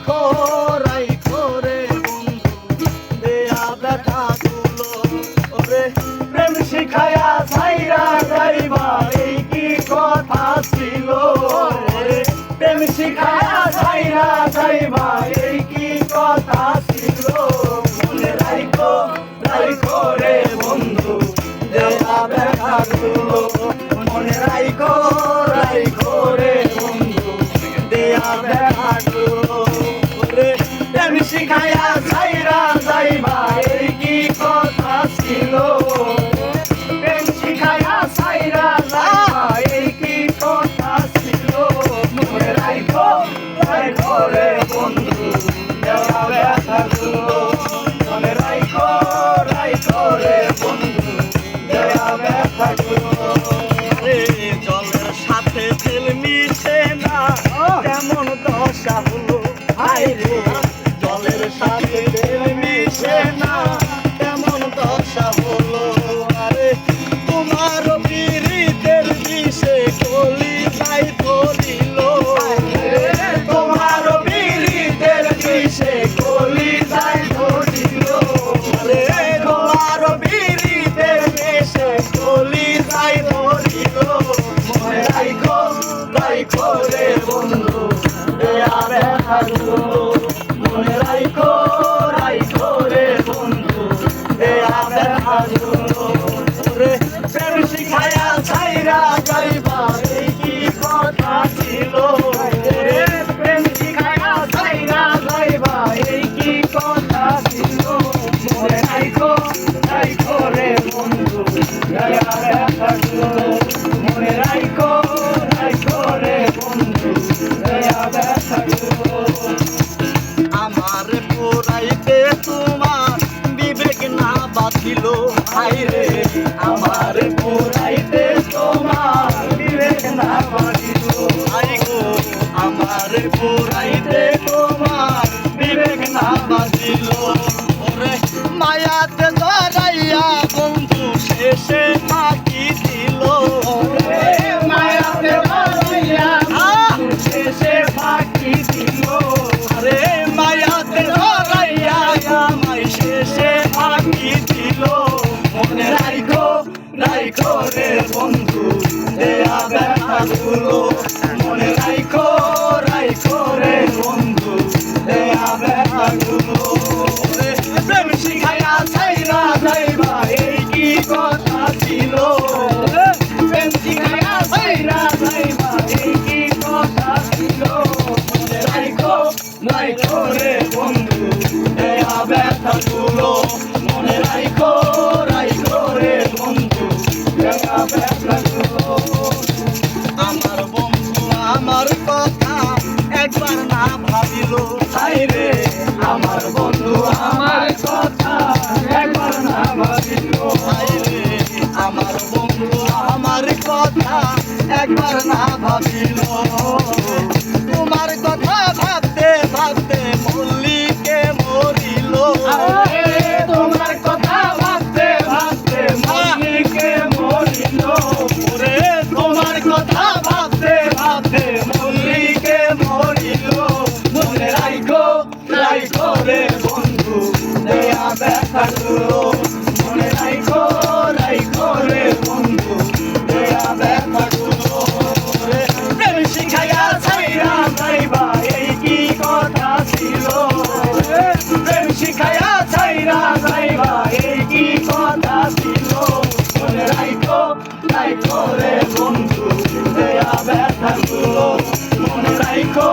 রাইখো রাইখো রে বন্ধু দেয়া ব্যথাগুলো ওরে প্রেম শিখায়া ছাইরা যাইবা এই কি কথা ছিল ওরে প্রেম শিখায়া ছাইরা যাইবা এই কি কথা ছিল মনে রাইখো রাইখো রে বন্ধু দেয়া ব্যথাগুলো মনে রাইখো রাইখো রে বন্ধু দেয়া ব্যথাগুলো ওরে প্রেম শিখায়া ছাইরা যাইবা এই কি কথা ছিল প্রেম শিখায়া ছাইরা যাইবা এই কি কথা ছিল মনে রাইখো রাইখো রে বন্ধু দেয়া ব্যথাগুলো মনে রাইখো রাইখো রে বন্ধু দেয়া ব্যথাগুলো জলের সাথে তেল মিশে না তেমন দশা হলো হায় রে জলের সাথে তেল মিশে না তেমন দশা হলো আরে তোমার পীড়িতের বিষে কলি যাই ধরিল তোমার পীড়িতের বিষে কলি যাই ধরিল আরে তোমার পীড়িতের বিষে কলি যাই ধরিল মনে রাইখো রাইখো রে বন্ধু দেয়া ব্যথাগুলো মনে রাইখো রাইখো রে বন্ধু দেয়া ব্যথাগুলো রে প্রেম শিখায়া ছাইরা যাইবা এই কি কথা ছিল রে প্রেম শিখায়া ছাইরা যাইবা এই কি কথা ছিল মনে রাইখো রাইখো রে বন্ধু দেয়া ব্যথাগুলো মনে রাইখো রাইখো রে বন্ধু দেয়া ব্যথাগুলো আমার পুরাইতে তোমার বিবেক না বাঁধিল হায়রে আমার পুরাইতে তোমার বিবেক না বাঁধিল হায় গো আমার পুরাইতে তোমার বিবেক না বাঁধিল ওরে মায়াতে জড়াইয়া বন্ধু শেষে ফাঁকি দিল ওরে মায়াতে জড়াইয়া শেষে ফাঁকি দিল আরে মায়াতে জড়াইয়া আমায় শেষে ফাঁকি দিল মনে রাইখো রাইখো রে বন্ধু দেয়া ব্যথাগুলো মনে রাইখো রাইখো রে বন্ধু দেয়া ব্যথাগুলো প্রেম শিখায়া ছাইরা যাইবা এই কি কথা ছিল প্রেম শিখায়া ছাইরা যাইবা এই কি কথা ছিল মনে রাইখো রাইখো রে বন্ধু দেয়া ব্যথাগুলো মনে রাইখো রাইখো রে বন্ধু দেয়া ব্যথাগুলো আমার বন্ধু আমার কথা একবার না ভাবিল হায়রে আমার বন্ধু আমার কথা একবার না ভাবিল হায়রে আমার বন্ধু আমার কথা একবার না ভাবিল তোমার কথা ভাবতে ভাবতে মল্লিকে মরিল তোমার কথা ভাবতে ভাবতে মল্লিকে মরিল ওরে তোমার কথা ভাবতে ভাবতে মল্লিকে মরিল মনে রাইখো রাইখো রে বন্ধু দেয়া ব্যথাগুলো মনে রাইখো রাইখো রে বন্ধু দেয়া ব্যথাগুলো প্রেম শিখায়া ছাইরা যাইবা এই কি কথা ছিল প্রেম শিখায়া ছাইরা যাইবা এই কি কথা ছিল মনে রাইখো রাইখো রে বন্ধু দেয়া ব্যথাগুলো মনে রাইখো